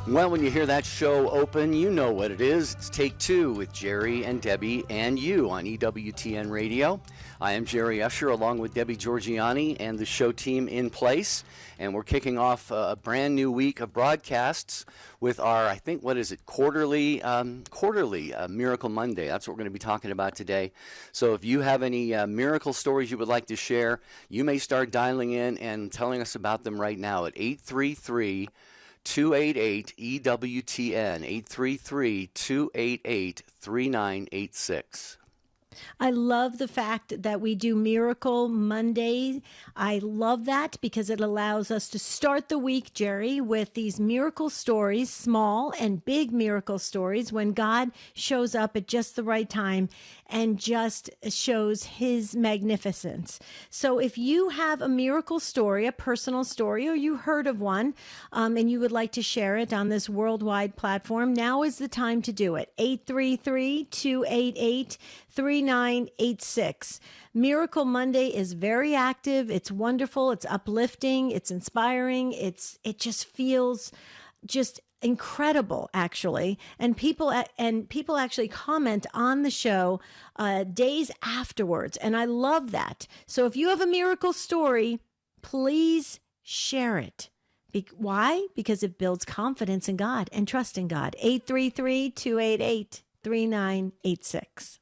Well, when you hear that show open, you know what it is. It's Take Two with Jerry and Debbie and you on EWTN Radio. I am Jerry Usher along with Debbie Georgiani and the show team in place. And we're kicking off a brand new week of broadcasts with our, I think, what is it, quarterly Miracle Monday. That's what we're going to be talking about today. So if you have any miracle stories you would like to share, you may start dialing in and telling us about them right now at 833 288 EWTN 833-288-3986. I love the fact that we do Miracle Monday. I love that because it allows us to start the week, Jerry, with these miracle stories, small and big miracle stories, when God shows up at just the right time and just shows his magnificence. So if you have a miracle story, a personal story, or you heard of one, and you would like to share it on this worldwide platform, now is the time to do it. 833-288-3986. Miracle Monday is very active. It's wonderful. It's uplifting. It's inspiring. It just feels just incredible, actually. And people actually comment on the show days afterwards. And I love that. So if you have a miracle story, please share it. Why? Because it builds confidence in God and trust in God. 833-288-3986.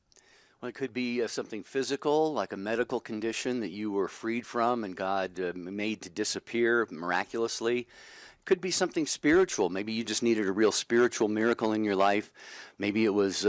Well, it could be something physical, like a medical condition that you were freed from and God made to disappear miraculously. Could be something spiritual. Maybe you just needed a real spiritual miracle in your life. Maybe it was,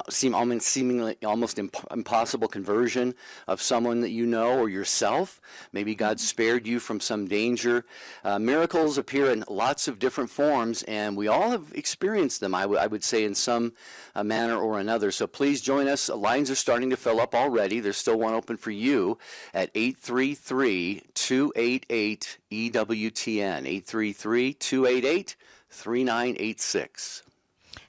seemingly almost impossible conversion of someone that you know or yourself. Maybe God spared you from some danger. Miracles appear in lots of different forms, and we all have experienced them, I would say, in some manner or another. So please join us. Lines are starting to fill up already. There's still one open for you at 833-288-EWTN, 833-288-3986.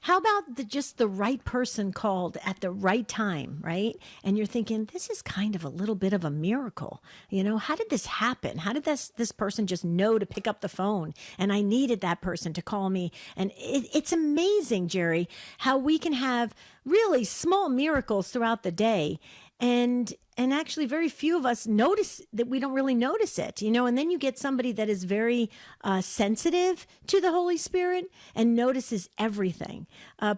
How about just the right person called at the right time, right? And you're thinking, this is kind of a little bit of a miracle. You know, how did this happen? How did this person just know to pick up the phone? And I needed that person to call me. And it's amazing, Jerry, how we can have really small miracles throughout the day. And actually very few of us notice that. We don't really notice it, and then you get somebody that is very sensitive to the Holy Spirit and notices everything. A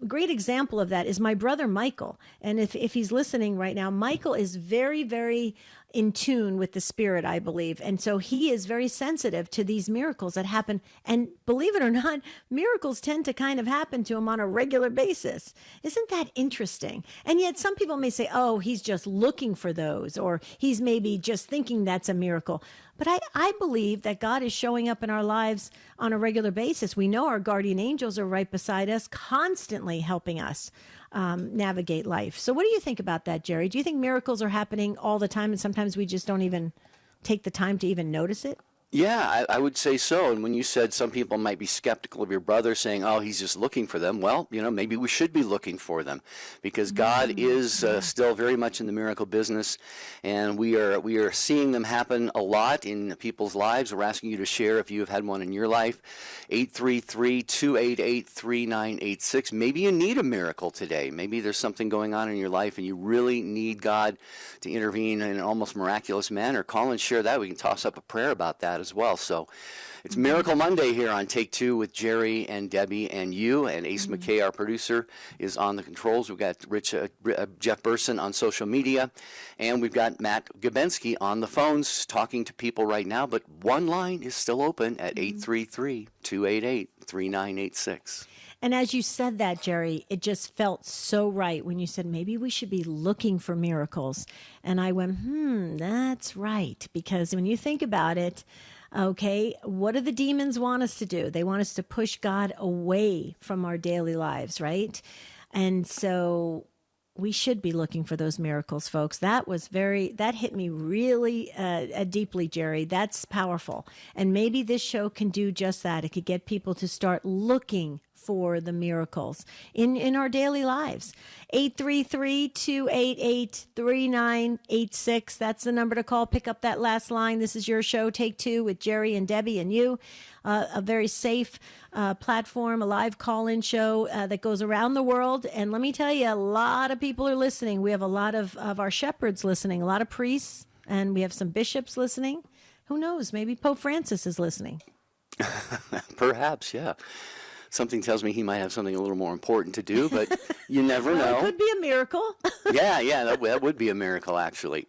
great example of that is my brother Michael. And if he's listening right now, Michael is very, very in tune with the Spirit, I believe. And so he is very sensitive to these miracles that happen. And believe it or not, miracles tend to kind of happen to him on a regular basis. Isn't that interesting? And yet some people may say, oh, he's just looking for those, or he's maybe just thinking that's a miracle. But I believe that God is showing up in our lives on a regular basis. We know our guardian angels are right beside us, constantly helping us navigate life. So what do you think about that, Jerry? Do you think miracles are happening all the time and sometimes we just don't even take the time to even notice it? Yeah, I would say so. And when you said some people might be skeptical of your brother saying, oh, he's just looking for them, well, maybe we should be looking for them because God is still very much in the miracle business, and we are seeing them happen a lot in people's lives. We're asking you to share if you have had one in your life. 833-288-3986. Maybe you need a miracle today. Maybe there's something going on in your life and you really need God to intervene in an almost miraculous manner. Call and share that. We can toss up a prayer about that as well. So it's Miracle Monday here on Take Two with Jerry and Debbie and you. And Ace McKay, our producer, is on the controls. We've got Jeff Burson on social media. And we've got Matt Gabensky on the phones talking to people right now. But one line is still open at 833-288-3986. And as you said that, Jerry, it just felt so right when you said maybe we should be looking for miracles. And I went, that's right. Because when you think about it, okay, what do the demons want us to do? They want us to push God away from our daily lives, right? And so we should be looking for those miracles, folks. That hit me really deeply, Jerry. That's powerful. And maybe this show can do just that. It could get people to start looking for the miracles in our daily lives. 833-288-3986. That's the number to call. Pick up that last line. This is your show, Take Two, with Jerry and Debbie and you. A very safe platform, a live call-in show that goes around the world. And let me tell you, a lot of people are listening. We have a lot of our shepherds listening, a lot of priests, and we have some bishops listening. Who knows? Maybe Pope Francis is listening. Perhaps, yeah. Something tells me he might have something a little more important to do, but you never know. It could be a miracle. Yeah, that would be a miracle, actually.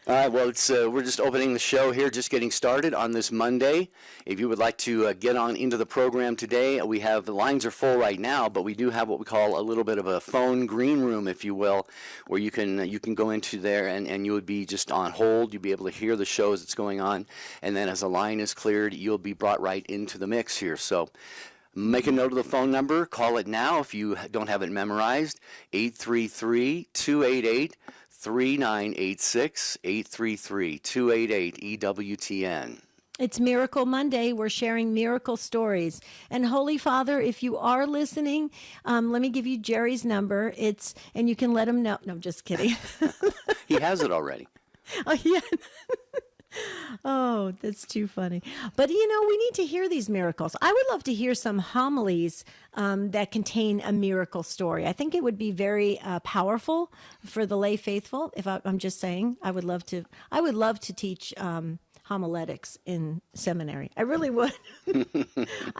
All right, well, we're just opening the show here, just getting started on this Monday. If you would like to get on into the program today, the lines are full right now, but we do have what we call a little bit of a phone green room, if you will, where you can go into there and you would be just on hold. You'll be able to hear the show as it's going on, and then as the line is cleared, you'll be brought right into the mix here. So make a note of the phone number. Call it now if you don't have it memorized, 833-288-3986, 833-288 EWTN. It's Miracle Monday. We're sharing miracle stories. And Holy Father, if you are listening, let me give you Jerry's number. And you can let him know. No, I'm just kidding. He has it already. Oh, yeah. Oh, that's too funny. But, we need to hear these miracles. I would love to hear some homilies that contain a miracle story. I think it would be very powerful for the lay faithful. I'm just saying, I would love to teach homiletics in seminary. I really would. I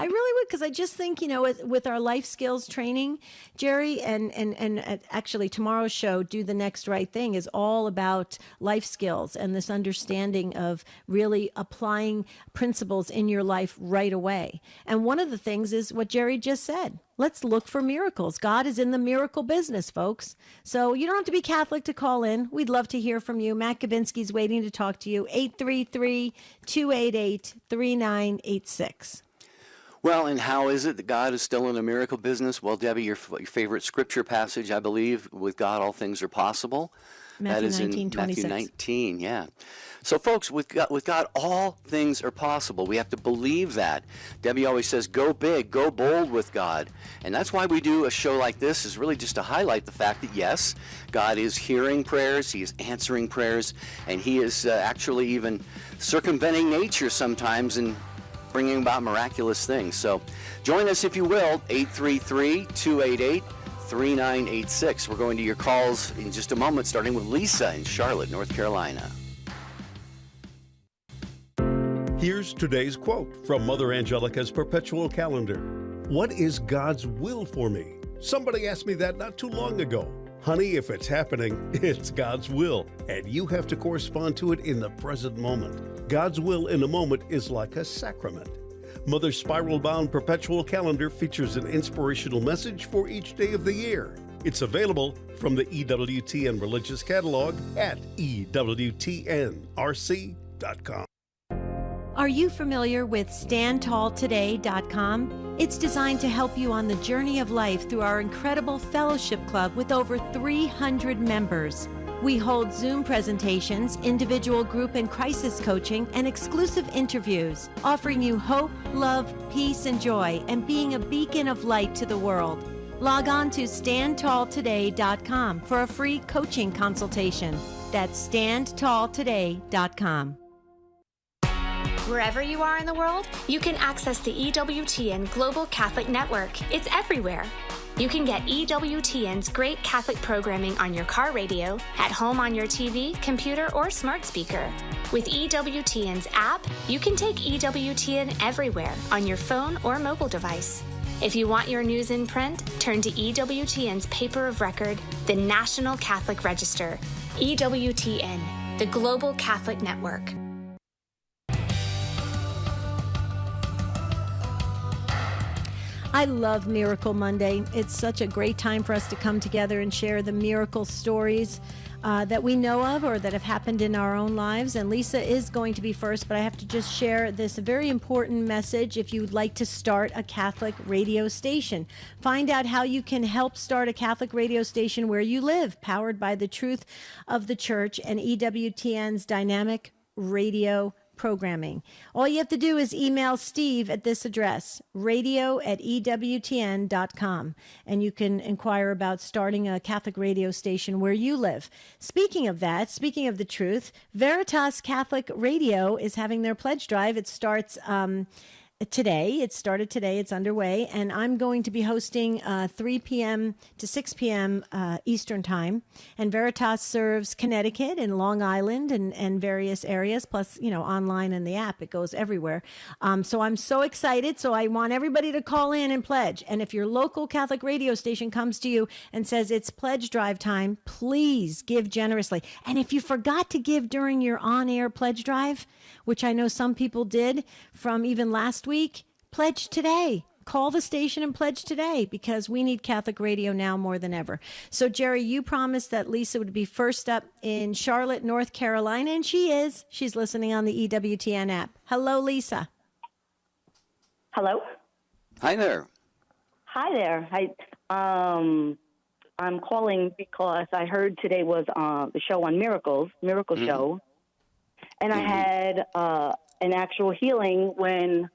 really would, because I just think, with our life skills training, Jerry, and actually tomorrow's show, Do the Next Right Thing, is all about life skills and this understanding of really applying principles in your life right away. And one of the things is what Jerry just said. Let's look for miracles. God is in the miracle business, folks. So you don't have to be Catholic to call in. We'd love to hear from you. Matt Kabinski's waiting to talk to you. 833-288-3986. Well, and how is it that God is still in the miracle business? Well, Debbie, your favorite scripture passage, I believe, with God all things are possible. Matthew that is 19, in 26. Matthew 19, yeah. So, folks, with God, all things are possible. We have to believe that. Debbie always says, go big, go bold with God. And that's why we do a show like this, is really just to highlight the fact that, yes, God is hearing prayers, He is answering prayers, and He is actually even circumventing nature sometimes and bringing about miraculous things. So join us, if you will, 833-288-3986. We're going to your calls in just a moment, starting with Lisa in Charlotte, North Carolina. Here's today's quote from Mother Angelica's Perpetual Calendar. What is God's will for me? Somebody asked me that not too long ago. Honey, if it's happening, it's God's will, and you have to correspond to it in the present moment. God's will in a moment is like a sacrament. Mother's spiral-bound Perpetual Calendar features an inspirational message for each day of the year. It's available from the EWTN Religious Catalog at EWTNRC.com. Are you familiar with StandTallToday.com? It's designed to help you on the journey of life through our incredible fellowship club with over 300 members. We hold Zoom presentations, individual, group, and crisis coaching, and exclusive interviews, offering you hope, love, peace, and joy, and being a beacon of light to the world. Log on to StandTallToday.com for a free coaching consultation. That's StandTallToday.com. Wherever you are in the world, you can access the EWTN Global Catholic Network. It's everywhere. You can get EWTN's great Catholic programming on your car radio, at home on your TV, computer, or smart speaker. With EWTN's app, you can take EWTN everywhere on your phone or mobile device. If you want your news in print, turn to EWTN's paper of record, the National Catholic Register. EWTN, the Global Catholic Network. I love Miracle Monday. It's such a great time for us to come together and share the miracle stories that we know of or that have happened in our own lives. And Lisa is going to be first, but I have to just share this very important message. If you'd like to start a Catholic radio station, find out how you can help start a Catholic radio station where you live, powered by the truth of the Church and EWTN's dynamic radio programming. All you have to do is email Steve at this address, radio@ewtn.com, and you can inquire about starting a Catholic radio station where you live. Speaking of that, speaking of the truth, Veritas Catholic Radio is having their pledge drive. It starts today. It started today. It's underway. And I'm going to be hosting 3 p.m. to 6 p.m. Eastern Time. And Veritas serves Connecticut and Long Island and various areas, plus, online in the app. It goes everywhere. So I'm so excited. So I want everybody to call in and pledge. And if your local Catholic radio station comes to you and says it's pledge drive time, please give generously. And if you forgot to give during your on-air pledge drive, which I know some people did from even last week, pledge today. Call the station and pledge today, because we need Catholic radio now more than ever. So, Jerry, you promised that Lisa would be first up in Charlotte, North Carolina, and she is. She's listening on the EWTN app. Hello, Lisa. Hello. Hi there. Hi there. I'm calling because I heard today was the show on Miracle Show, and I had an actual healing when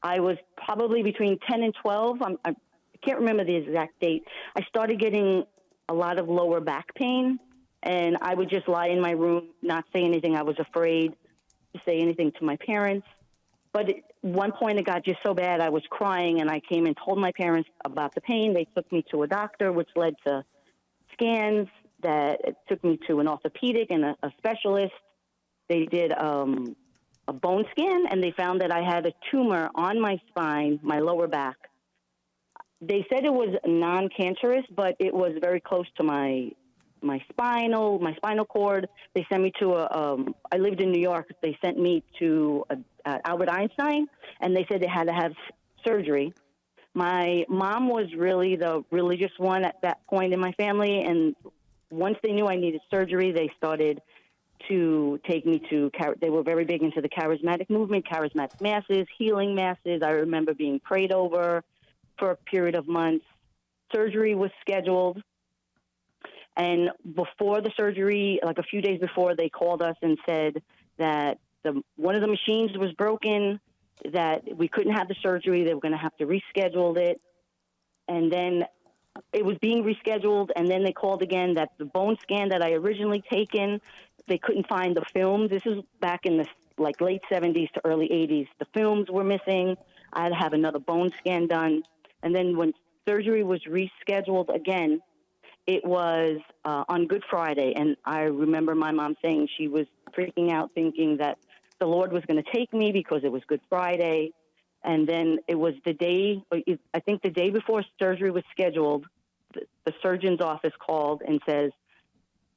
I was probably between 10 and 12. I can't remember the exact date. I started getting a lot of lower back pain, and I would just lie in my room, not say anything. I was afraid to say anything to my parents. But at one point, it got just so bad, I was crying, and I came and told my parents about the pain. They took me to a doctor, which led to scans that took me to an orthopedic and a specialist. They did a bone scan, and they found that I had a tumor on my spine, my lower back. They said it was non-cancerous, but it was very close to my spinal cord. They sent me to I lived in New York. They sent me to Albert Einstein, and they said they had to have surgery. My mom was really the religious one at that point in my family, and once they knew I needed surgery, they started to take me to, they were very big into the charismatic movement, charismatic masses, healing masses. I remember being prayed over for a period of months. Surgery was scheduled. And before the surgery, like a few days before, they called us and said that one of the machines was broken, that we couldn't have the surgery. They were going to have to reschedule it. And then it was being rescheduled, and then they called again that the bone scan that I originally taken, they couldn't find the films. This is back in the late 70s to early 80s. The films were missing. I had to have another bone scan done. And then when surgery was rescheduled again, it was on Good Friday. And I remember my mom saying she was freaking out, thinking that the Lord was going to take me because it was Good Friday. And then it was the day before surgery was scheduled, the surgeon's office called and says,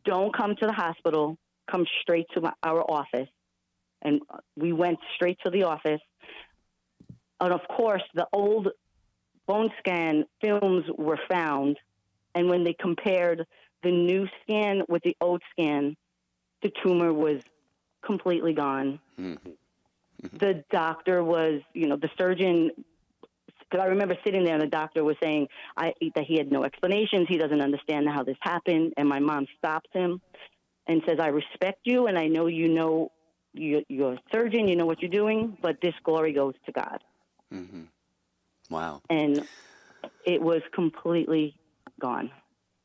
don't come to the hospital, come straight to our office. And we went straight to the office. And of course, the old bone scan films were found. And when they compared the new scan with the old scan, the tumor was completely gone. Mm-hmm. The doctor was, the surgeon, because I remember sitting there and the doctor was saying that he had no explanations. He doesn't understand how this happened. And my mom stops him and says, I respect you, and I know you're a surgeon, you know what you're doing, but this glory goes to God. Mm-hmm. Wow. And it was completely gone.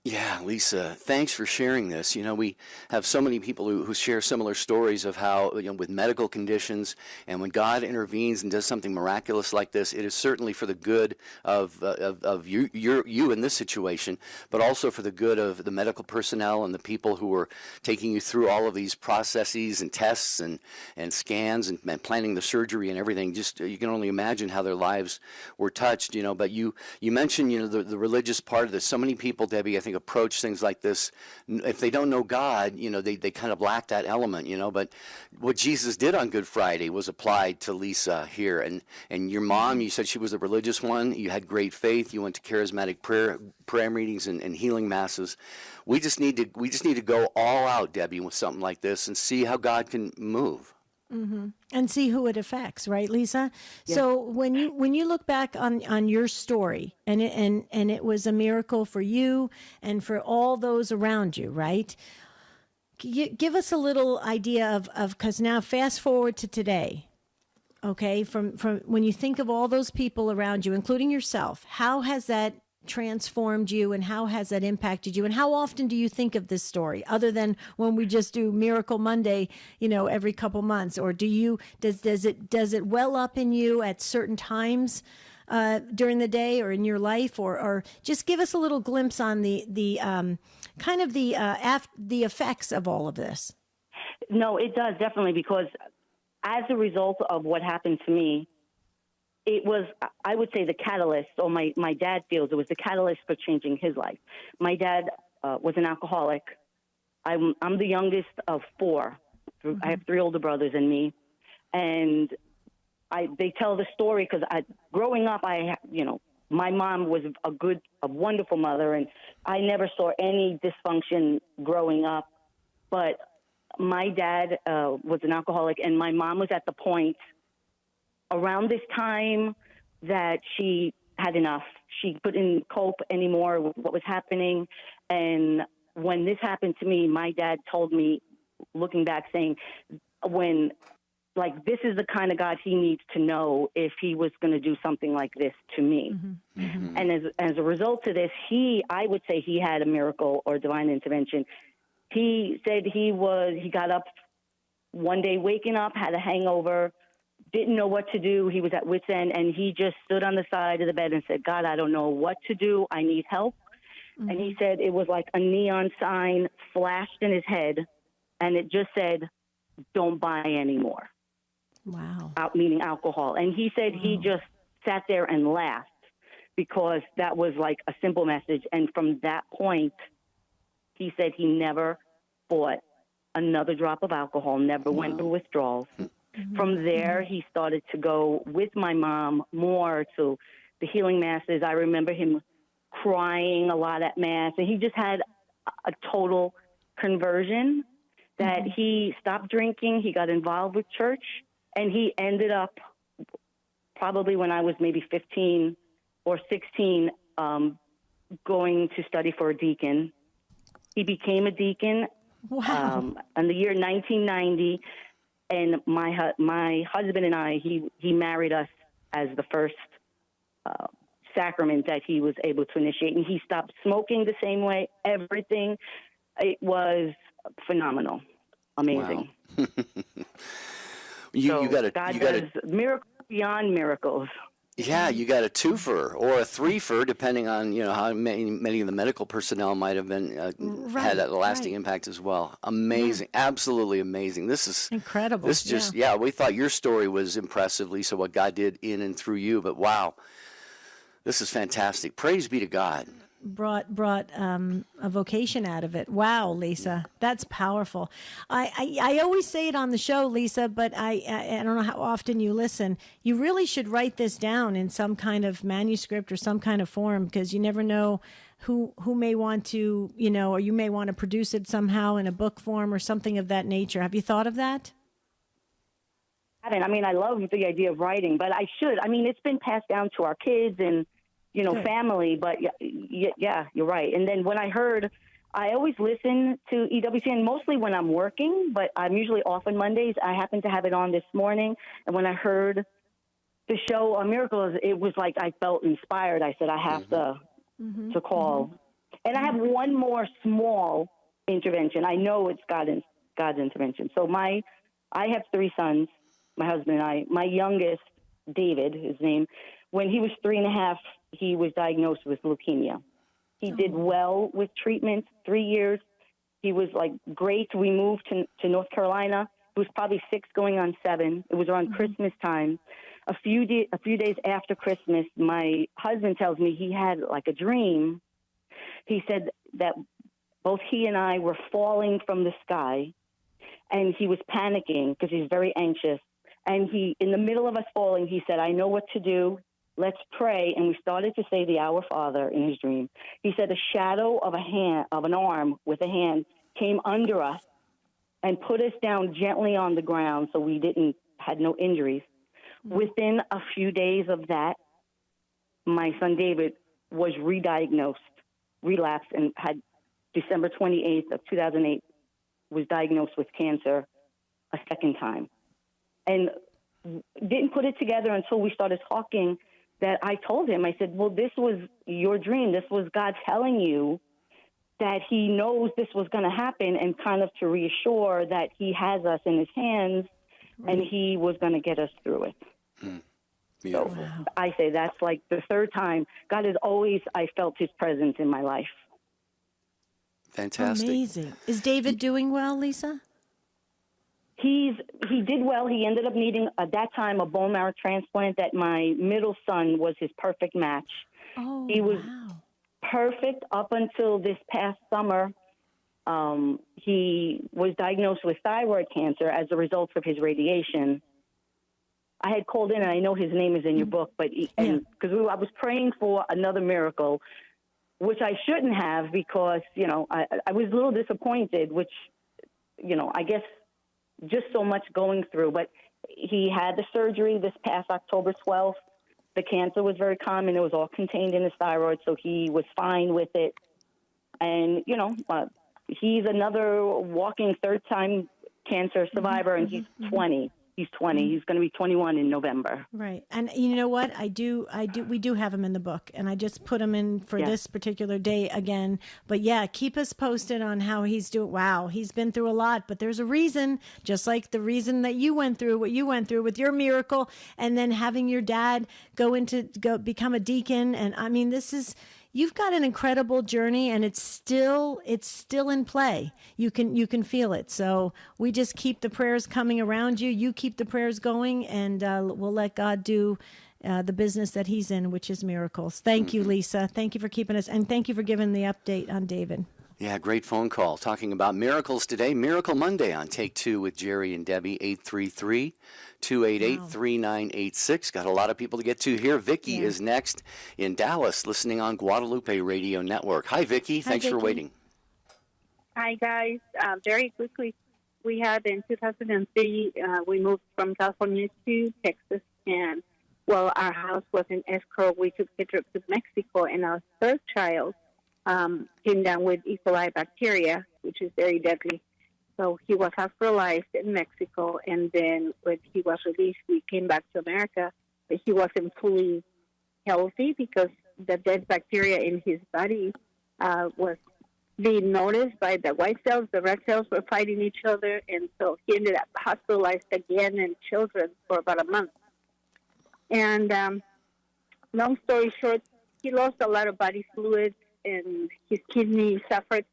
Yeah, Lisa, thanks for sharing this. We have so many people who share similar stories of how, with medical conditions, and when God intervenes and does something miraculous like this, it is certainly for the good of you in this situation, but also for the good of the medical personnel and the people who are taking you through all of these processes and tests and scans and planning the surgery and everything. Just you can only imagine how their lives were touched. But you mentioned the religious part of this. So many people, Debbie, I think, approach things like this, if they don't know God, they kind of lack that element, but what Jesus did on Good Friday was applied to Lisa here. And your mom, you said she was a religious one. You had great faith. You went to charismatic prayer meetings and healing masses. We just need to go all out, Debbie, with something like this and see how God can move. Mm-hmm. And see who it affects, right, Lisa? Yeah. So when you look back on your story, and it was a miracle for you and for all those around you, right? Give us a little idea of because now fast forward to today. Okay, from when you think of all those people around you, including yourself, how has that transformed you and how has that impacted you? And how often do you think of this story other than when we just do Miracle Monday, every couple months? Or does it well up in you at certain times during the day or in your life? Or just give us a little glimpse on the kind of the effects of all of this. No, it does, definitely, because as a result of what happened to me, it was, I would say, the catalyst, or my dad feels it was the catalyst for changing his life. My dad was an alcoholic. I'm the youngest of four. Mm-hmm. I have three older brothers and me. And they tell the story because growing up, my mom was a wonderful mother, and I never saw any dysfunction growing up. But my dad was an alcoholic, and my mom was at the point around this time that she had enough. She couldn't cope anymore with what was happening. And when this happened to me, my dad told me, looking back, saying, this is the kind of God he needs to know if he was going to do something like this to me. Mm-hmm. Mm-hmm. And as a result of this, I would say he had a miracle or divine intervention. He said he got up one day, waking up, had a hangover, didn't know what to do. He was at wit's end, and he just stood on the side of the bed and said, God, I don't know what to do. I need help. Mm-hmm. And he said it was like a neon sign flashed in his head, and it just said, don't buy anymore. Wow. Meaning alcohol. And he said he just sat there and laughed because that was like a simple message. And from that point, he said he never bought another drop of alcohol, never went through withdrawals. Mm-hmm. From there, he started to go with my mom more to the healing masses. I remember him crying a lot at Mass, and he just had a total conversion that he stopped drinking. He got involved with church, and he ended up probably when I was maybe 15 or 16 going to study for a deacon. He became a deacon in the year 1990, and my husband and I, he married us as the first sacrament that he was able to initiate, and he stopped smoking the same way, everything. It was phenomenal, amazing. Wow. you got miracles beyond miracles. Yeah, you got a twofer or a threefer, depending on how many of the medical personnel might have been had a lasting impact as well. Amazing, absolutely amazing. This is incredible. This we thought your story was impressive, Lisa, what God did in and through you. But wow, this is fantastic. Praise be to God. Brought a vocation out of it. Wow, Lisa, that's powerful. I always say it on the show, Lisa, but I don't know how often you listen. You really should write this down in some kind of manuscript or some kind of form, because you never know who may want to, or you may want to produce it somehow in a book form or something of that nature. Have you thought of that? I mean, I love the idea of writing, but I should. I mean, it's been passed down to our kids and family, but yeah, you're right. And then when I always listen to EWTN, mostly when I'm working, but I'm usually off on Mondays. I happen to have it on this morning. And when I heard the show on Miracles, it was like I felt inspired. I said, I have to call. And I have one more small intervention. I know it's God's intervention. So I have three sons, my husband and I. My youngest, David, his name, when he was 3.5, he was diagnosed with leukemia. He did well with treatment, 3 years. He was great. We moved to North Carolina. He was probably 6 going on 7. It was around Christmas time. A few days after Christmas, my husband tells me he had a dream. He said that both he and I were falling from the sky, and he was panicking because he's very anxious. And in the middle of us falling, he said, I know what to do. Let's pray. And we started to say the Our Father in his dream. He said a shadow of an arm with a hand came under us and put us down gently on the ground so we had no injuries. Within a few days of that, my son David was relapsed, and had December 28th of 2008 was diagnosed with cancer a second time. And didn't put it together until we started talking, that I told him, I said, well, this was your dream. This was God telling you that he knows this was going to happen, and kind of to reassure that he has us in his hands and he was going to get us through it. Beautiful. So I say that's like the third time. God has always, I felt his presence in my life. Fantastic. Amazing. Is David doing well, Lisa? He did well. He ended up needing, at that time, a bone marrow transplant that my middle son was his perfect match. Oh, He was wow. perfect up until this past summer. He was diagnosed with thyroid cancer as a result of his radiation. I had called in, and I know his name is in your book, but because I was praying for another miracle, which I shouldn't have, because, you know, I was a little disappointed, which, you know, I guess just so much going through. But he had the surgery this past October 12th. The cancer was very common. It was all contained in his thyroid, so he was fine with it. And, you know, he's another walking third-time cancer survivor, and he's 20. He's 20. He's going to be 21 in November. Right. And you know what? we do have him in the book, and I just put him in for this particular day again. But yeah, keep us posted on how he's doing. Wow. He's been through a lot, but there's a reason, just like the reason that you went through what you went through with your miracle, and then having your dad go become a deacon. And I mean, you've got an incredible journey, and it's still in play. You can feel it. So we just keep the prayers coming around you. You keep the prayers going, and we'll let God do the business that he's in, which is miracles. Thank you, Lisa. Thank you for keeping us, and thank you for giving the update on David. Yeah, great phone call. Talking about miracles today. Miracle Monday on Take Two with Jerry and Debbie, 833-288-3986. Got a lot of people to get to here. Vicki is next in Dallas, listening on Guadalupe Radio Network. Hi, Vicki. Thanks for waiting. Hi, guys. Very quickly, we had in 2003, we moved from California to Texas, and while our house was in escrow, we took the trip to Mexico, and our third child came down with E. coli bacteria, which is very deadly. So he was hospitalized in Mexico, and then when he was released, we came back to America, but he wasn't fully healthy because the dead bacteria in his body was being noticed by the white cells. The red cells were fighting each other, and so he ended up hospitalized again in children for about a month. And long story short, he lost a lot of body fluid, and his kidney suffered,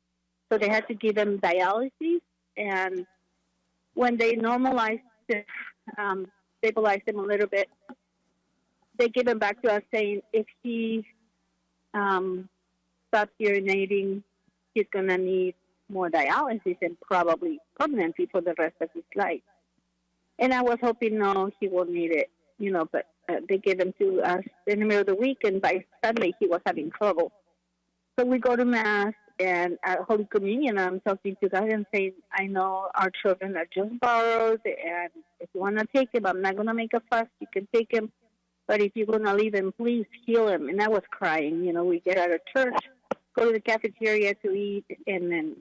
so they had to give him dialysis. And when they normalized it, stabilized him a little bit, they gave him back to us saying if he stops urinating, he's going to need more dialysis and probably permanently for the rest of his life. And I was hoping, no, he won't need it, but they gave him to us in the middle of the week, and by Sunday he was having trouble. So we go to Mass, and at Holy Communion, I'm talking to God and saying, I know our children are just borrowed, and if you want to take him, I'm not going to make a fuss. You can take him, but if you're going to leave him, please heal him. And I was crying. We get out of church, go to the cafeteria to eat, and then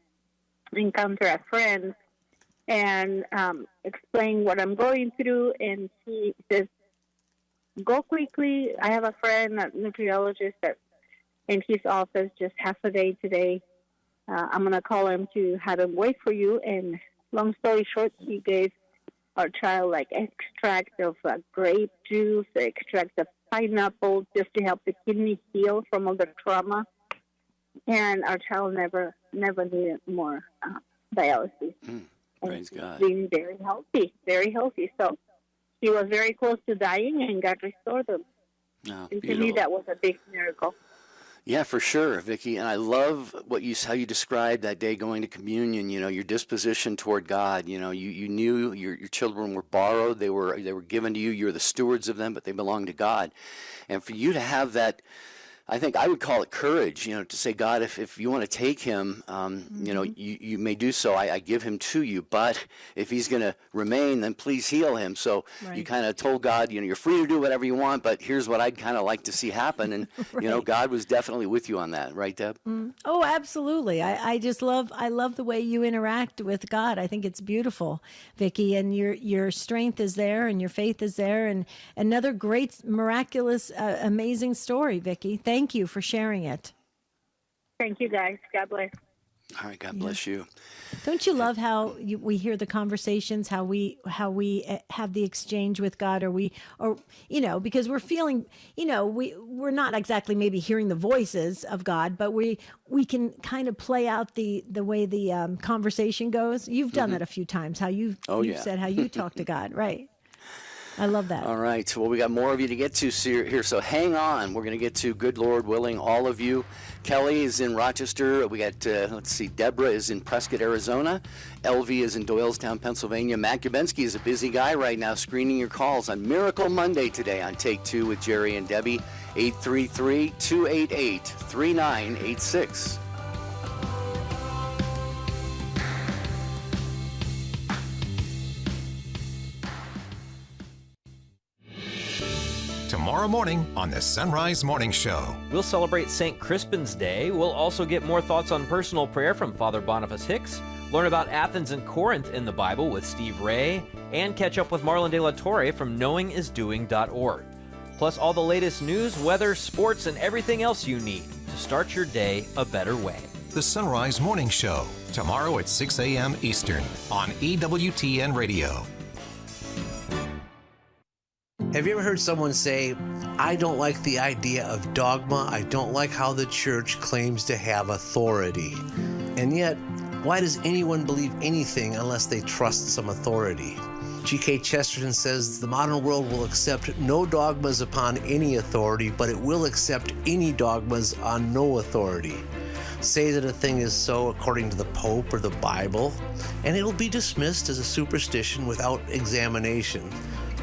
encounter a friend and explain what I'm going through. And he says, go quickly. I have a friend, a nutriologist, that in his office just half a day today. I'm going to call him to have him wait for you. And long story short, he gave our child extract of grape juice, extract of pineapple, just to help the kidney heal from all the trauma. And our child never needed more dialysis. Praise God. Being very healthy, very healthy. So he was very close to dying, and God restored him. Oh, and to me, that was a big miracle. Yeah, for sure, Vicki. And I love how you described that day going to communion, your disposition toward God. You knew your children were borrowed. They were given to you. You're the stewards of them, but they belong to God. And for you to have that I think I would call it courage, to say, God, if you want to take him, you may do so. I give him to you. But if he's going to remain, then please heal him. So you kind of told God, you're free to do whatever you want, but here's what I'd kind of like to see happen. And, God was definitely with you on that. Right, Deb? Oh, absolutely. I love the way you interact with God. I think it's beautiful, Vicki, and your strength is there and your faith is there. And another great, miraculous, amazing story, Vicki. Thank you for sharing it. Thank you, guys. God bless. All right, God bless you. Don't you love how we hear the conversations, how we have the exchange with God, because we're feeling, we're not exactly maybe hearing the voices of God, but we can kind of play out the way the conversation goes. You've done that a few times. How you've said how you talk to God, right? I love that. All right. Well, we got more of you to get to here, so hang on. We're going to get to, good Lord willing, all of you. Kelly is in Rochester. We got, Deborah is in Prescott, Arizona. LV is in Doylestown, Pennsylvania. Matt Gubensky is a busy guy right now screening your calls on Miracle Monday today on Take Two with Jerry and Debbie, 833-288-3986. Tomorrow morning on the Sunrise Morning Show. We'll celebrate St. Crispin's Day. We'll also get more thoughts on personal prayer from Father Boniface Hicks, learn about Athens and Corinth in the Bible with Steve Ray, and catch up with Marlon De La Torre from knowingisdoing.org. Plus all the latest news, weather, sports, and everything else you need to start your day a better way. The Sunrise Morning Show, tomorrow at 6 a.m. Eastern on EWTN Radio. Have you ever heard someone say, I don't like the idea of dogma, I don't like how the church claims to have authority? And yet, why does anyone believe anything unless they trust some authority? G.K. Chesterton says the modern world will accept no dogmas upon any authority, but it will accept any dogmas on no authority. Say that a thing is so according to the Pope or the Bible, and it'll be dismissed as a superstition without examination.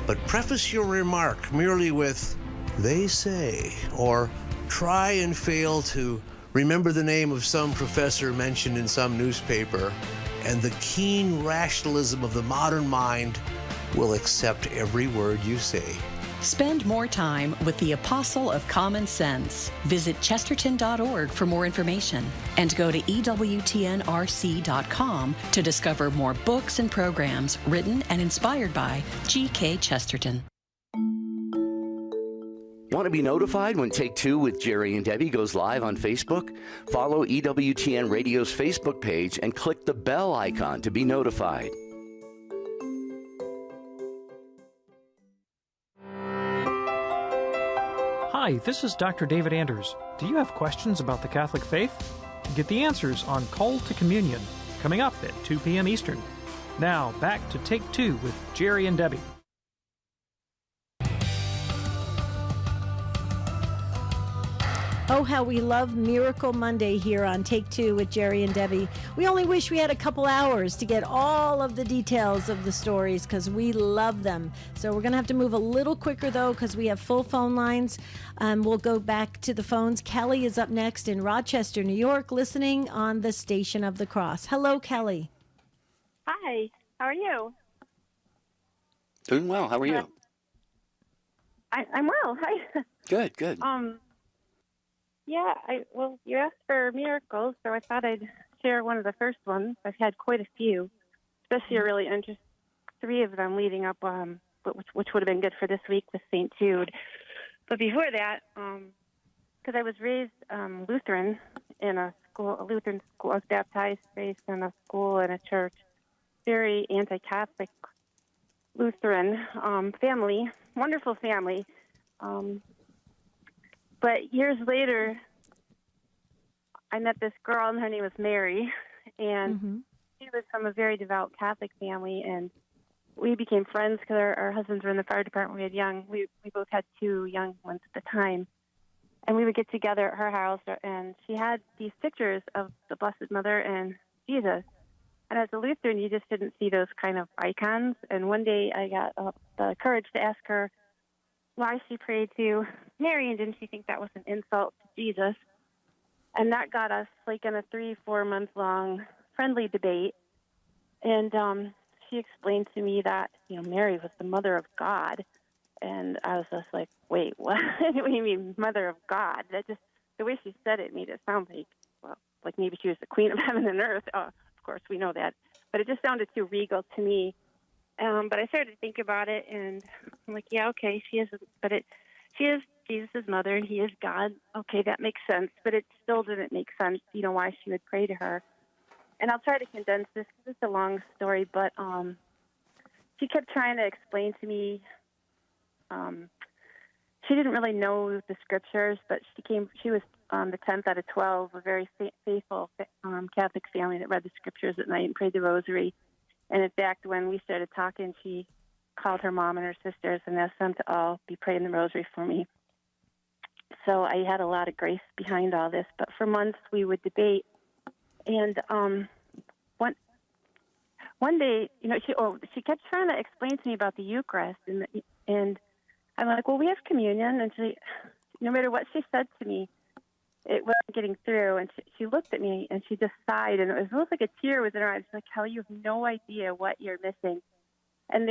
But preface your remark merely with, they say, or try and fail to remember the name of some professor mentioned in some newspaper, and the keen rationalism of the modern mind will accept every word you say. Spend more time with the Apostle of Common Sense. Visit chesterton.org for more information and go to EWTNRC.com to discover more books and programs written and inspired by G.K. Chesterton. Want to be notified when Take Two with Jerry and Debbie goes live on Facebook? Follow EWTN Radio's Facebook page and click the bell icon to be notified. Hi, this is Dr. David Anders. Do you have questions about the Catholic faith? Get the answers on Call to Communion, coming up at 2 p.m. Eastern. Now, back to Take Two with Jerry and Debbie. Oh, how we love Miracle Monday here on Take Two with Jerry and Debbie. We only wish we had a couple hours to get all of the details of the stories because we love them. So we're going to have to move a little quicker, though, because we have full phone lines. We'll go back to the phones. Kelly is up next in Rochester, New York, listening on the Station of the Cross. Hello, Kelly. Hi. How are you? Doing well. How are you? I'm well. Hi. Good, good. Yeah, you asked for miracles, so I thought I'd share one of the first ones. I've had quite a few, especially a really interesting 3 of them leading up, which would have been good for this week with St. Jude. But before that, because I was raised Lutheran in a Lutheran school, I was baptized, raised in a school and a church, very anti-Catholic Lutheran family, wonderful family. But years later, I met this girl, and her name was Mary, and she was from a very devout Catholic family, and we became friends because our husbands were in the fire department. We both had 2 young ones at the time, and we would get together at her house, and she had these pictures of the Blessed Mother and Jesus. And as a Lutheran, you just didn't see those kind of icons. And one day I got the courage to ask her why she prayed to Mary, and didn't she think that was an insult to Jesus. And that got us like in a 3-4 month long friendly debate. And she explained to me that, Mary was the mother of God. And I was just like, wait, what? What do you mean, mother of God? That just, the way she said it made it sound like, well, like maybe she was the queen of heaven and earth. Of course, we know that. But it just sounded too regal to me. But I started to think about it, and I'm like, yeah, okay, she is Jesus' mother, and he is God. Okay, that makes sense. But it still didn't make sense, why she would pray to her. And I'll try to condense this because it's a long story, but she kept trying to explain to me. She didn't really know the scriptures, but she was the 10th out of 12, a very faithful Catholic family that read the scriptures at night and prayed the rosary. And in fact, when we started talking, she called her mom and her sisters and asked them to all be praying the rosary for me. So I had a lot of grace behind all this. But for months, we would debate. And one day, she kept trying to explain to me about the Eucharist. And I'm like, well, we have communion. And no matter what she said to me, it wasn't getting through. And she looked at me and she just sighed. And it was almost like a tear was in her eyes. She's like, Kelly, you have no idea what you're missing. And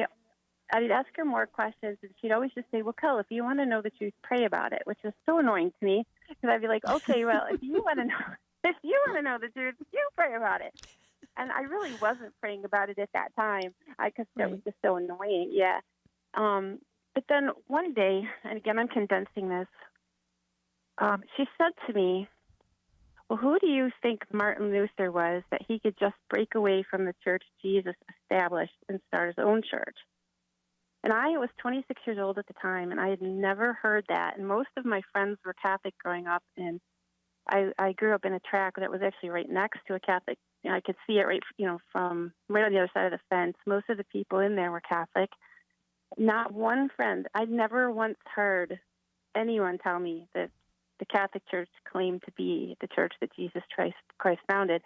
I'd ask her more questions. And she'd always just say, well, Kelly, if you want to know the truth, pray about it, which was so annoying to me. Because I'd be like, okay, well, if you want to know the truth, you pray about it. And I really wasn't praying about it at that time because it was just so annoying. Yeah. But then one day, and again, I'm condensing this, she said to me, well, who do you think Martin Luther was that he could just break away from the church Jesus established and start his own church? And I was 26 years old at the time, and I had never heard that. And most of my friends were Catholic growing up, and I grew up in a tract that was actually right next to a Catholic. I could see it from right on the other side of the fence. Most of the people in there were Catholic. Not one friend. I'd never once heard anyone tell me that the Catholic Church claimed to be the church that Jesus Christ founded.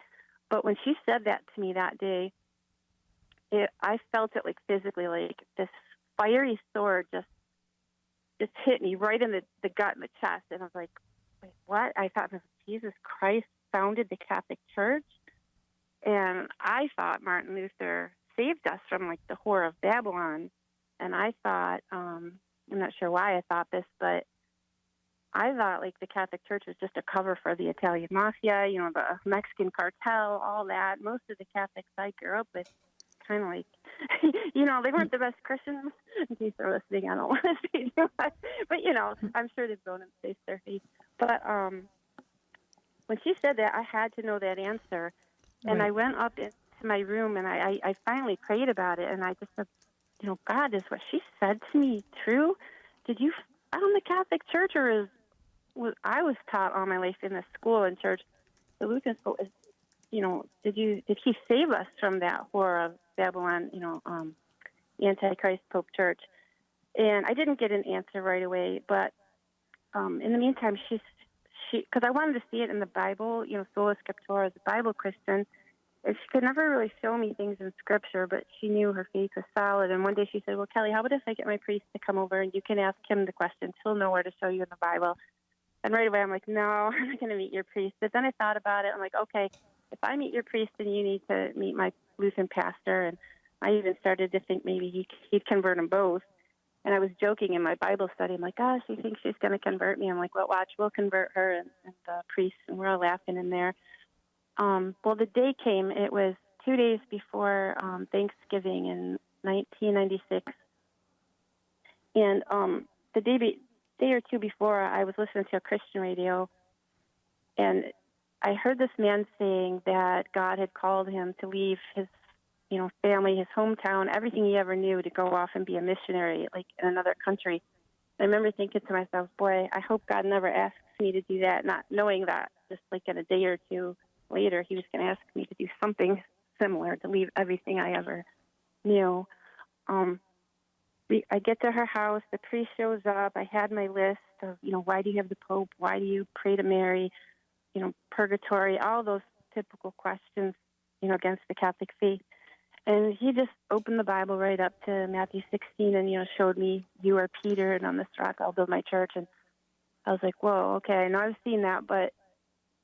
But when she said that to me that day, I felt it like physically, like this fiery sword just hit me right in the gut and the chest. And I was like, wait, what? I thought Jesus Christ founded the Catholic Church? And I thought Martin Luther saved us from like the whore of Babylon. And I thought, I'm not sure why I thought this, but I thought like the Catholic Church was just a cover for the Italian mafia, the Mexican cartel, all that. Most of the Catholics I grew up with kind of like, they weren't the best Christians. In case they're listening, I don't want to say too much. But, I'm sure they've grown and faced their faith. But when she said that, I had to know that answer. And Right. I went up into my room and I finally prayed about it. And I just said, God, is what she said to me true? Did you found the Catholic Church, or I was taught all my life in the school and church, the Lutheran school, is, did he save us from that whore of Babylon, Antichrist Pope Church? And I didn't get an answer right away, but in the meantime, she, because I wanted to see it in the Bible, sola scriptura, as a Bible Christian, and she could never really show me things in Scripture, but she knew her faith was solid. And one day she said, well, Kelly, how about if I get my priest to come over and you can ask him the questions? He'll know where to show you in the Bible. And right away I'm like, no, I'm not going to meet your priest. But then I thought about it. I'm like, okay, if I meet your priest, then you need to meet my Lutheran pastor. And I even started to think maybe he'd convert them both. And I was joking in my Bible study. I'm like, oh, she thinks she's going to convert me. I'm like, well, watch, we'll convert her and the priest. And we're all laughing in there. Well, the day came. It was 2 days before Thanksgiving in 1996. And the day or two before, I was listening to a Christian radio, and I heard this man saying that God had called him to leave his, family, his hometown, everything he ever knew, to go off and be a missionary, like in another country. I remember thinking to myself, boy, I hope God never asks me to do that, not knowing that just like in a day or two later, he was going to ask me to do something similar, to leave everything I ever knew. I get to her house, the priest shows up, I had my list of, why do you have the Pope, why do you pray to Mary, purgatory, all those typical questions, against the Catholic faith. And he just opened the Bible right up to Matthew 16 and, showed me, you are Peter, and on this rock I'll build my church. And I was like, whoa, okay, I know I've seen that, but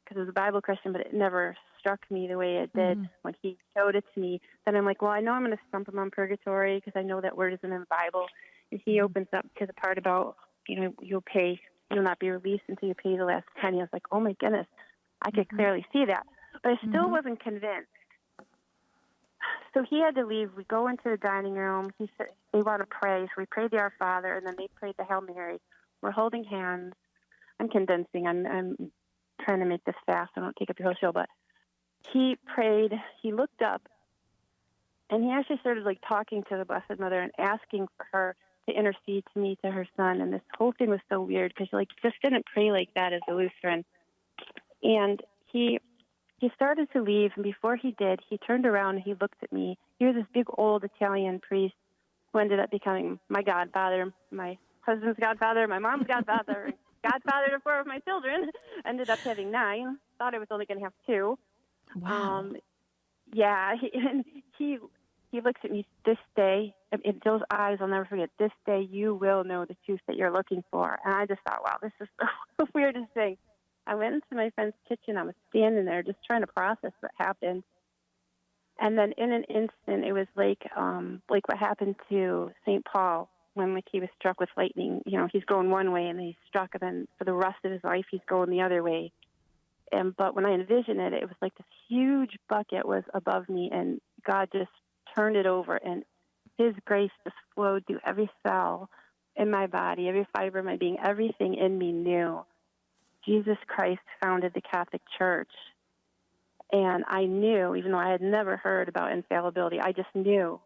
because I was a Bible Christian, but it never struck me the way it did when he showed it to me. Then I'm like, well, I know I'm going to stump him on purgatory because I know that word isn't in the Bible. And he opens up to the part about, you'll not be released until you pay the last penny. I was like, oh my goodness, I could clearly see that. But I still wasn't convinced. So he had to leave. We go into the dining room. He said, they want to pray. So we prayed the Our Father, and then they prayed the Hail Mary. We're holding hands. I'm condensing. I'm trying to make this fast. I don't take up your whole show. But he prayed. He looked up, and he actually started talking to the Blessed Mother and asking for her to intercede to me, to her son. And this whole thing was so weird because just didn't pray like that as a Lutheran. And he started to leave, and before he did, he turned around and he looked at me. He was this big old Italian priest who ended up becoming my godfather, my husband's godfather, my mom's godfather, godfather to 4 of my children. Ended up having 9. Thought I was only going to have 2. Wow. He looks at me this day. In those eyes, I'll never forget. This day, you will know the truth that you're looking for. And I just thought, wow, this is the weirdest thing. I went into my friend's kitchen. I was standing there just trying to process what happened. And then in an instant, it was like what happened to St. Paul when he was struck with lightning. He's going one way and he's struck, and then for the rest of his life, he's going the other way. But when I envisioned it, it was like this huge bucket was above me, and God just turned it over, and his grace just flowed through every cell in my body, every fiber of my being. Everything in me knew Jesus Christ founded the Catholic Church. And I knew, even though I had never heard about infallibility, I just knew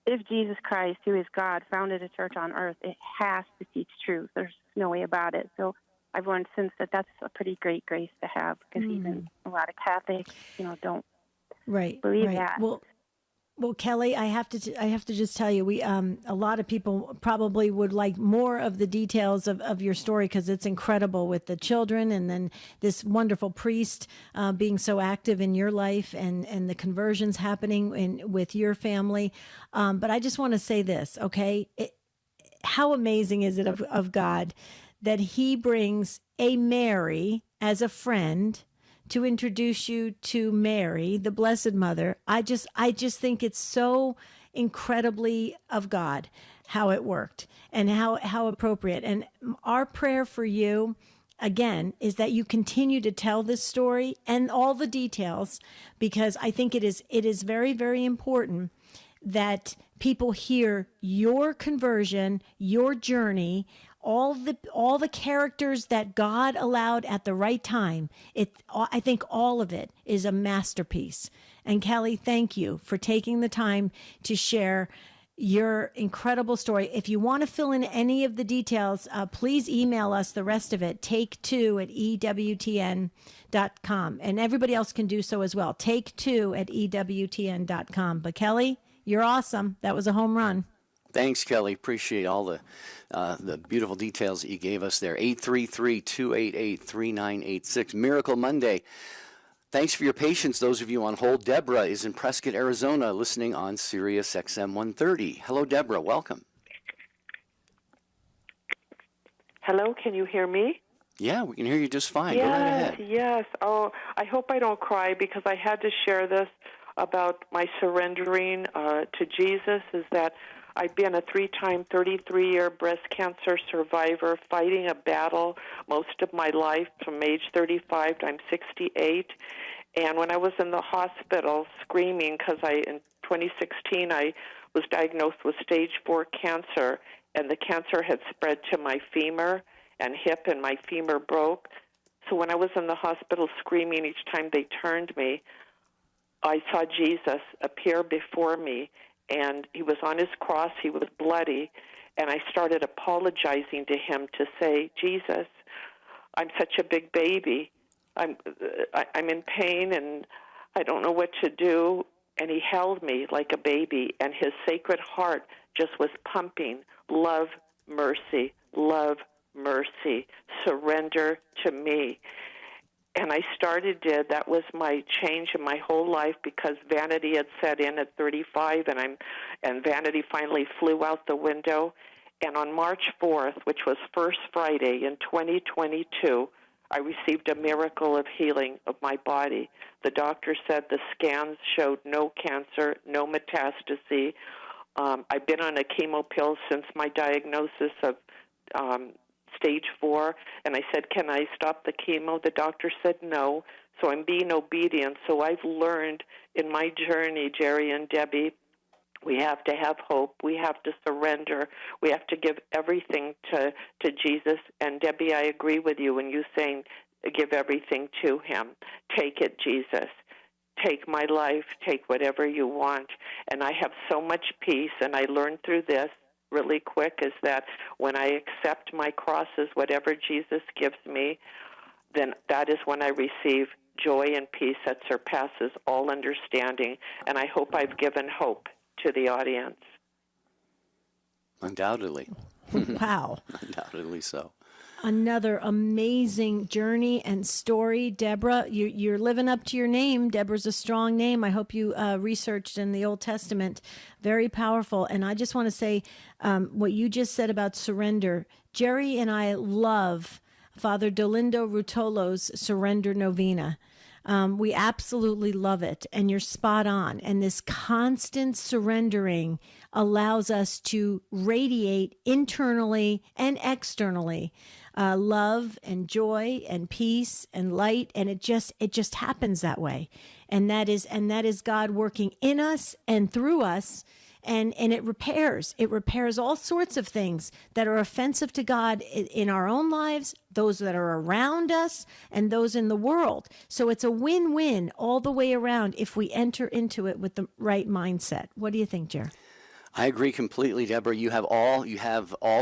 if Jesus Christ, who is God, founded a church on earth, it has to teach truth. There's no way about it. So I've learned since that that's a pretty great grace to have, because even a lot of Catholics, don't believe that. Well, Kelly, I have to just tell you, we a lot of people probably would like more of the details of your story, because it's incredible with the children, and then this wonderful priest being so active in your life, and the conversions happening with your family. But I just want to say this, okay? How amazing is it of God that he brings a Mary as a friend to introduce you to Mary, the Blessed Mother. I just think it's so incredibly of God how it worked, and how appropriate. And our prayer for you, again, is that you continue to tell this story and all the details, because I think it is very, very important that people hear your conversion, your journey, all the characters that God allowed at the right time. I think all of it is a masterpiece. And Kelly, thank you for taking the time to share your incredible story. If you want to fill in any of the details, please email us the rest of it, take2@EWTN.com. And everybody else can do so as well, take2@EWTN.com. But Kelly, you're awesome. That was a home run. Thanks, Kelly. Appreciate all the beautiful details that you gave us there. 833-288-3986. Miracle Monday. Thanks for your patience, those of you on hold. Deborah is in Prescott, Arizona, listening on Sirius XM 130. Hello, Deborah. Welcome. Hello, can you hear me? Yeah, we can hear you just fine. Yes, go right ahead. Yes. Oh, I hope I don't cry, because I had to share this about my surrendering to Jesus, is that I've been a 3-time, 33-year breast cancer survivor, fighting a battle most of my life from age 35 to I'm 68. And when I was in the hospital screaming, because in 2016 I was diagnosed with stage 4 cancer, and the cancer had spread to my femur and hip, and my femur broke. So when I was in the hospital screaming each time they turned me, I saw Jesus appear before me, and he was on his cross. He was bloody, and I started apologizing to him to say, Jesus, I'm such a big baby. I'm in pain, and I don't know what to do. And he held me like a baby, and his sacred heart just was pumping, love, mercy, surrender to me. And I that was my change in my whole life, because vanity had set in at 35, and vanity finally flew out the window. And on March 4th, which was First Friday in 2022, I received a miracle of healing of my body. The doctor said the scans showed no cancer, no metastasis. I've been on a chemo pill since my diagnosis of stage 4, and I said, can I stop the chemo? The doctor said no, so I'm being obedient. So I've learned in my journey, Jerry and Debbie, we have to have hope. We have to surrender. We have to give everything to Jesus. And Debbie, I agree with you when you saying give everything to him. Take it, Jesus. Take my life. Take whatever you want. And I have so much peace, and I learned through this really quick is that when I accept my crosses, whatever Jesus gives me, then that is when I receive joy and peace that surpasses all understanding. And I hope I've given hope to the audience. Undoubtedly. Wow. Undoubtedly so. Another amazing journey and story. Deborah, you're living up to your name. Deborah's a strong name. I hope you researched in the Old Testament. Very powerful. And I just want to say what you just said about surrender. Jerry and I love Father Dolindo Rutolo's Surrender Novena. We absolutely love it, and you're spot on. And this constant surrendering allows us to radiate internally and externally love and joy and peace and light, and it just happens that way. And that is God working in us and through us. And it repairs all sorts of things that are offensive to God in our own lives, those that are around us, and those in the world. So it's a win-win all the way around if we enter into it with the right mindset. What do you think, Jer? I agree completely, Deborah. You have all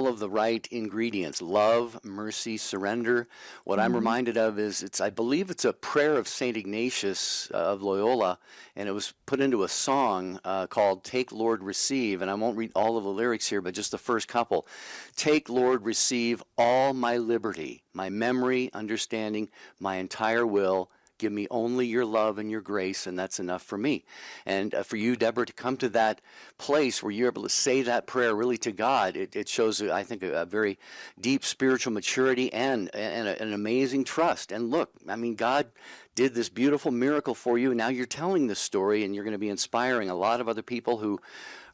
of the right ingredients: love, mercy, surrender. What I'm reminded of is I believe it's a prayer of St. Ignatius of Loyola, and it was put into a song called "Take, Lord, Receive." And I won't read all of the lyrics here, but just the first couple. Take, Lord, receive all my liberty, my memory, understanding, my entire will. Give me only your love and your grace, and that's enough for me. And for you, Deborah, to come to that place where you're able to say that prayer really to God, it shows, I think, a very deep spiritual maturity and an amazing trust. And look, I mean, God did this beautiful miracle for you, and now you're telling this story, and you're going to be inspiring a lot of other people who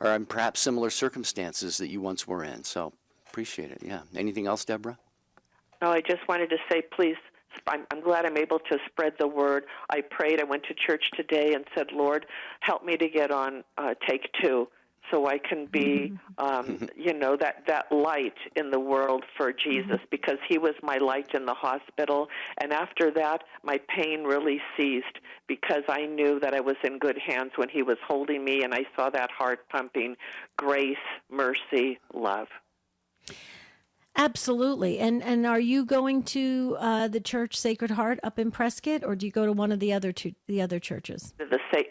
are in perhaps similar circumstances that you once were in. So appreciate it. Yeah. Anything else, Deborah? No, I just wanted to say, please, I'm glad I'm able to spread the word. I prayed. I went to church today and said, Lord, help me to get on Take Two so I can be, that light in the world for Jesus, because he was my light in the hospital. And after that, my pain really ceased because I knew that I was in good hands when he was holding me, and I saw that heart pumping grace, mercy, love. Absolutely. And are you going to the church Sacred Heart up in Prescott, or do you go to one of the other churches?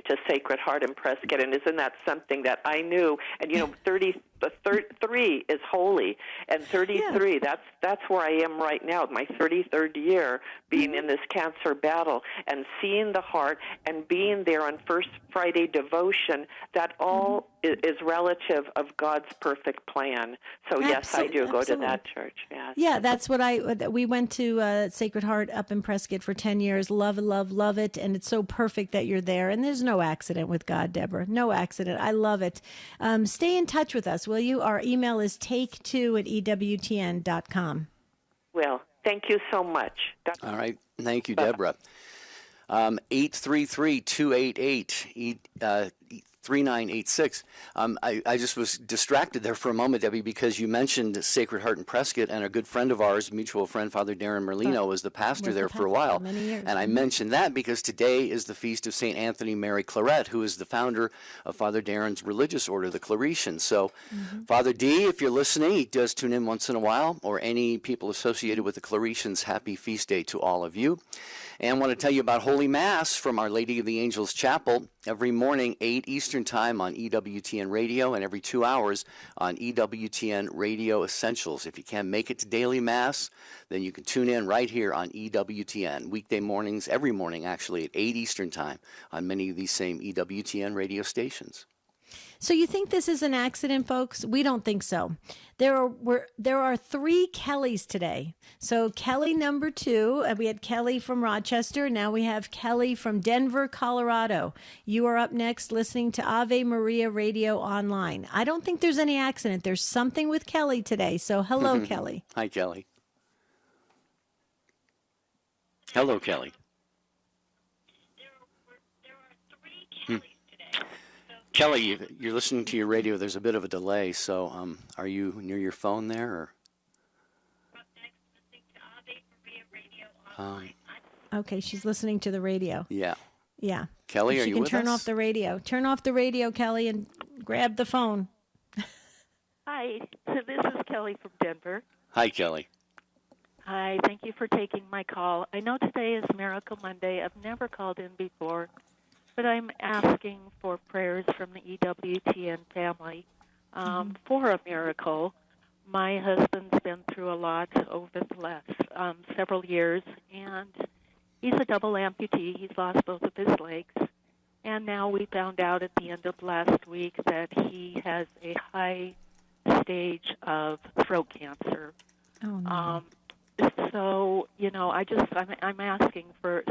To Sacred Heart in Prescott, and isn't that something that I knew? And 33 is holy, and 33 that's where I am right now, my 33rd year being in this cancer battle, and seeing the heart and being there on First Friday devotion. That all is relative of God's perfect plan. So yes, I do go to that church. Yes. Yeah, that's what we went to Sacred Heart up in Prescott for 10 years. Love it, and it's so perfect that you're there. And there's no accident with God, Deborah. No accident. I love it. Stay in touch with us, will you? Our email is take2@EWTN.com. Well, thank you so much. All right. Thank you, Deborah. 833-288-3986. I just was distracted there for a moment, Debbie, because you mentioned Sacred Heart in Prescott, and a good friend of ours, mutual friend, Father Darren Merlino, was the pastor there for a while. Many years. And I mentioned that because today is the feast of St. Anthony Mary Claret, who is the founder of Father Darren's religious order, the Claretians. So, Father D, if you're listening, he does tune in once in a while, or any people associated with the Claretians, happy feast day to all of you. And I want to tell you about Holy Mass from Our Lady of the Angels Chapel every morning, 8 Eastern Time on EWTN Radio, and every 2 hours on EWTN Radio Essentials. If you can't make it to daily Mass, then you can tune in right here on EWTN. Weekday mornings, every morning actually, at 8 Eastern Time on many of these same EWTN radio stations. So you think this is an accident, folks? We don't think so. There are 3 Kellys today. So Kelly number 2, we had Kelly from Rochester. Now we have Kelly from Denver, Colorado. You are up next listening to Ave Maria Radio Online. I don't think there's any accident. There's something with Kelly today. So hello, Kelly. Hi, Kelly. Hello, Kelly. Kelly, you're listening to your radio. There's a bit of a delay, so are you near your phone there? Or? Okay, she's listening to the radio. Yeah. Yeah. Kelly, are you with us? She can turn off the radio. Turn off the radio, Kelly, and grab the phone. Hi, this is Kelly from Denver. Hi, Kelly. Hi, thank you for taking my call. I know today is Miracle Monday. I've never called in before, but I'm asking for prayers from the EWTN family for a miracle. My husband's been through a lot over the last several years, and he's a double amputee. He's lost both of his legs, and now we found out at the end of last week that he has a high stage of throat cancer. Oh, no. So, I'm asking for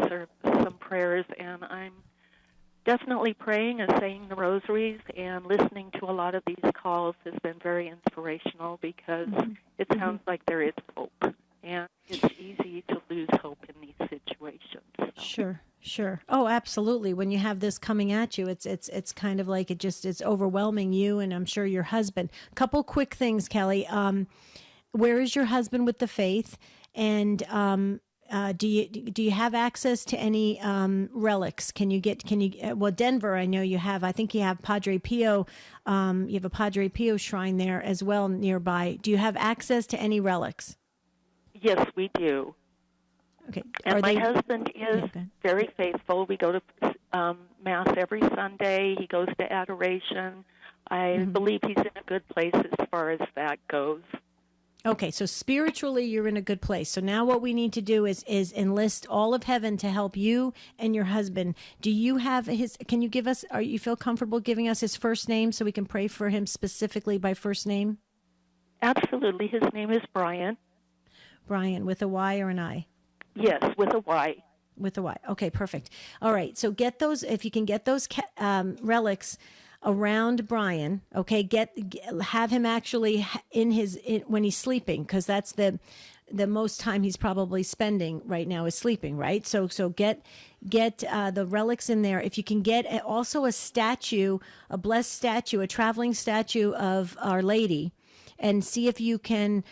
some prayers, and I'm definitely praying and saying the rosaries, and listening to a lot of these calls has been very inspirational because it sounds like there is hope, and it's easy to lose hope in these situations. Sure. Oh, absolutely. When you have this coming at you, it's kind of like it's overwhelming you, and I'm sure your husband. Couple quick things, Kelly. Where is your husband with the faith? And do you have access to any relics? Well, Denver, I know you have. I think you have Padre Pio. You have a Padre Pio shrine there as well nearby. Do you have access to any relics? Yes, we do. Okay. And my husband is very faithful. We go to Mass every Sunday. He goes to adoration. I believe he's in a good place as far as that goes. Okay, so spiritually you're in a good place. So now what we need to do is enlist all of heaven to help you and your husband. Do you have can you give us, you feel comfortable giving us his first name so we can pray for him specifically by first name? Absolutely. His name is Brian. Brian, with a Y or an I? Yes, with a Y. With a Y. Okay, perfect. All right, so get those, if you can get those relics around Brian, okay, have him actually when he's sleeping, because that's the most time he's probably spending right now is sleeping, right? So get the relics in there. If you can get also a statue, a blessed statue, a traveling statue of Our Lady, and see if you can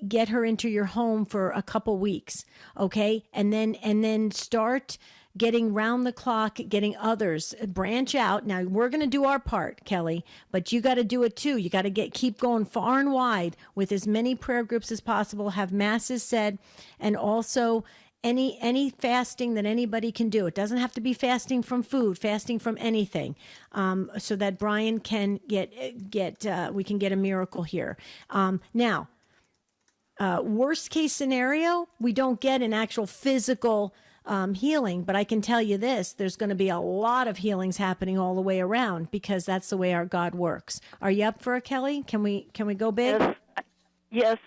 get her into your home for a couple weeks, okay, and then start getting round the clock, getting others, branch out. Now, we're going to do our part, Kelly, but you got to do it too. You got to keep going far and wide with as many prayer groups as possible, have masses said, and also any fasting that anybody can do. It doesn't have to be fasting from food, fasting from anything, so that Brian can we can get a miracle here. Now, worst case scenario, we don't get an actual physical healing, but I can tell you this, there's going to be a lot of healings happening all the way around, because that's the way our God works. Are you up for it, Kelly? Can we go big? Yes.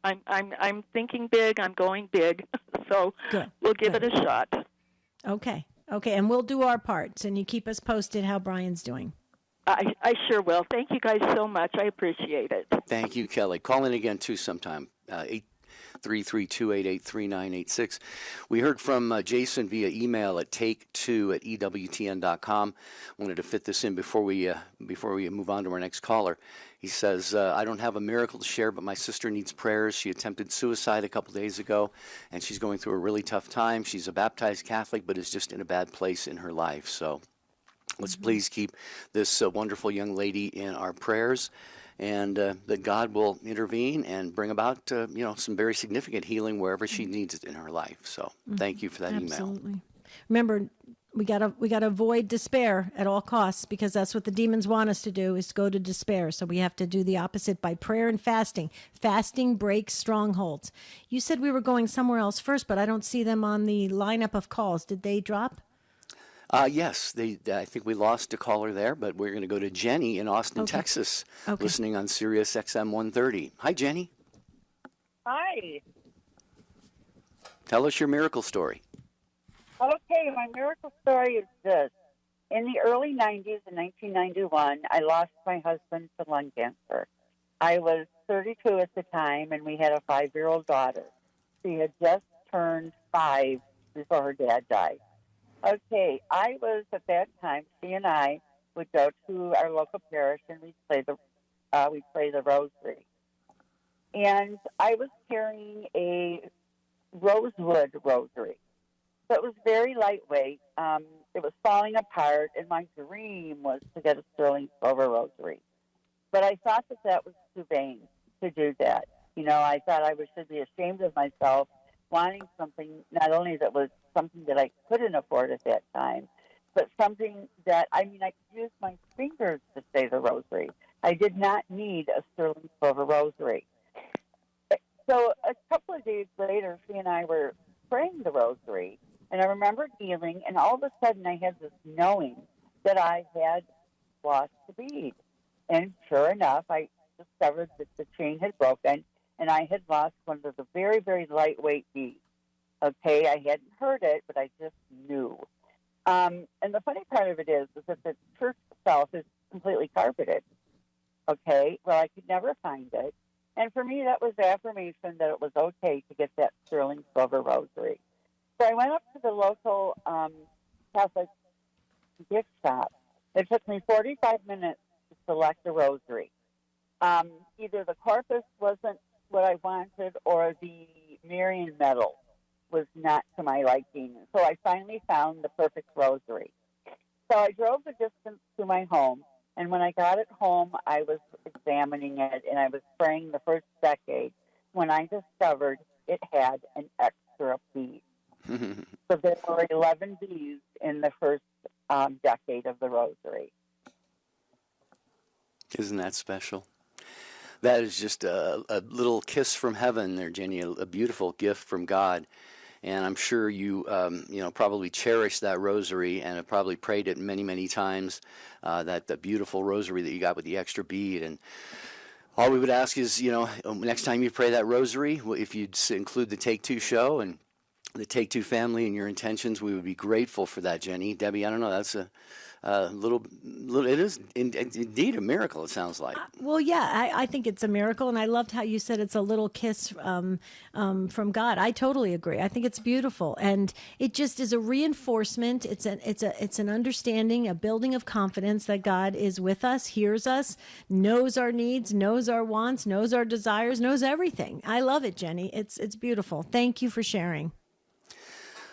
I'm thinking big. I'm going big. So good. We'll give it a shot. Okay, and we'll do our parts, and you keep us posted how Brian's doing. I sure will. Thank you guys so much. I appreciate it. Thank you, Kelly. Call in again too sometime. 833-288-3986. We heard from Jason via email at take2@ewtn.com. Wanted to fit this in before we move on to our next caller. He says, I don't have a miracle to share, but my sister needs prayers. She attempted suicide a couple days ago, and she's going through a really tough time. She's a baptized Catholic, but is just in a bad place in her life. So let's please keep this wonderful young lady in our prayers, and that God will intervene and bring about, some very significant healing wherever she needs it in her life. So thank you for that email. Absolutely. Remember, we gotta avoid despair at all costs, because that's what the demons want us to do, is to go to despair. So we have to do the opposite by prayer and fasting. Fasting breaks strongholds. You said we were going somewhere else first, but I don't see them on the lineup of calls. Did they drop? Yes, I think we lost a caller there, but we're going to go to Jenny in Austin, Texas, listening on Sirius XM 130. Hi, Jenny. Hi. Tell us your miracle story. Okay, my miracle story is this. In the early 90s, in 1991, I lost my husband to lung cancer. I was 32 at the time, and we had a 5-year-old daughter. She had just turned 5 before her dad died. Okay, I was at that time, she and I would go to our local parish, and we'd play the rosary. And I was carrying a rosewood rosary. So it was very lightweight. It was falling apart, and my dream was to get a sterling silver rosary. But I thought that was too vain to do that. You know, I thought I should be ashamed of myself wanting something, not only that was something that I couldn't afford at that time, but something that, I could use my fingers to say the rosary. I did not need a sterling silver rosary. So a couple of days later, she and I were praying the rosary, and I remember kneeling, and all of a sudden I had this knowing that I had lost the bead. And sure enough, I discovered that the chain had broken, and I had lost one of the very, very lightweight beads. Okay, I hadn't heard it, but I just knew. And the funny part of it is that the church itself is completely carpeted. Okay, well, I could never find it. And for me, that was affirmation that it was okay to get that sterling silver rosary. So I went up to the local Catholic gift shop. It took me 45 minutes to select a rosary. Either the corpus wasn't what I wanted, or the Marian medal was not to my liking. So I finally found the perfect rosary. So I drove the distance to my home, and when I got it home, I was examining it, and I was praying the first decade when I discovered it had an extra bead. So there were 11 beads in the first decade of the rosary. Isn't that special? That is just a little kiss from heaven there, Jenny, a beautiful gift from God. And I'm sure you, probably cherished that rosary and have probably prayed it many, many times, the beautiful rosary that you got with the extra bead. And all we would ask is, next time you pray that rosary, if you'd include the Take Two show and the Take Two family in your intentions, we would be grateful for that, Jenny. Debbie, I don't know, that's little, it is indeed a miracle, it sounds like. Well, yeah, I think it's a miracle, and I loved how you said it's a little kiss from God. I totally agree. I think it's beautiful, and it just is a reinforcement. It's an understanding, a building of confidence that God is with us, hears us, knows our needs, knows our wants, knows our desires, knows everything. I love it, Jenny. It's beautiful. Thank you for sharing.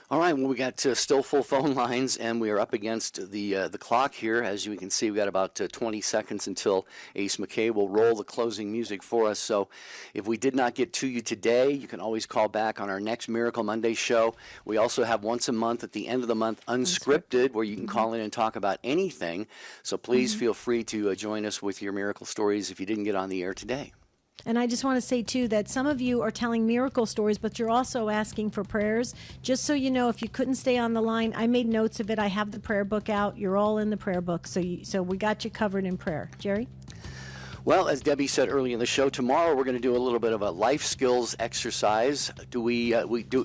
All right, well, we got still full phone lines, and we are up against the clock here. As you can see, we got about 20 seconds until Ace McKay will roll the closing music for us. So if we did not get to you today, you can always call back on our next Miracle Monday show. We also have once a month at the end of the month, Unscripted, where you can call in and talk about anything. So please feel free to join us with your miracle stories if you didn't get on the air today. And I just want to say, too, that some of you are telling miracle stories, but you're also asking for prayers. Just so you know, if you couldn't stay on the line, I made notes of it. I have the prayer book out. You're all in the prayer book, so we got you covered in prayer. Jerry? Well, as Debbie said early in the show, tomorrow we're going to do a little bit of a life skills exercise. Do we do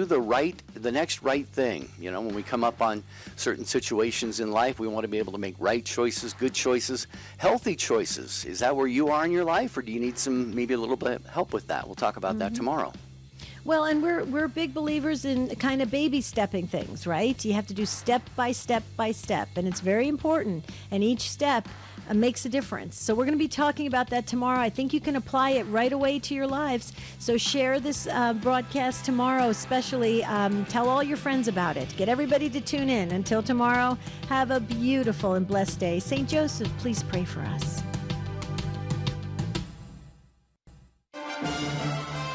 the next right thing? When we come up on certain situations in life, we want to be able to make right choices, good choices, healthy choices. Is that where you are in your life, or do you need maybe a little bit of help with that? We'll talk about that tomorrow. Well, and we're big believers in kind of baby stepping things, right? You have to do step by step by step, and it's very important. And each step makes a difference. So we're going to be talking about that tomorrow. I think you can apply it right away to your lives. So share this broadcast tomorrow, especially. Tell all your friends about it. Get everybody to tune in. Until tomorrow, have a beautiful and blessed day. St. Joseph, please pray for us.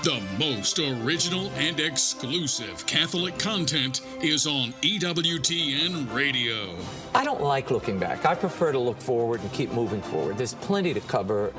The most original and exclusive Catholic content is on EWTN Radio. I don't like looking back. I prefer to look forward and keep moving forward. There's plenty to cover.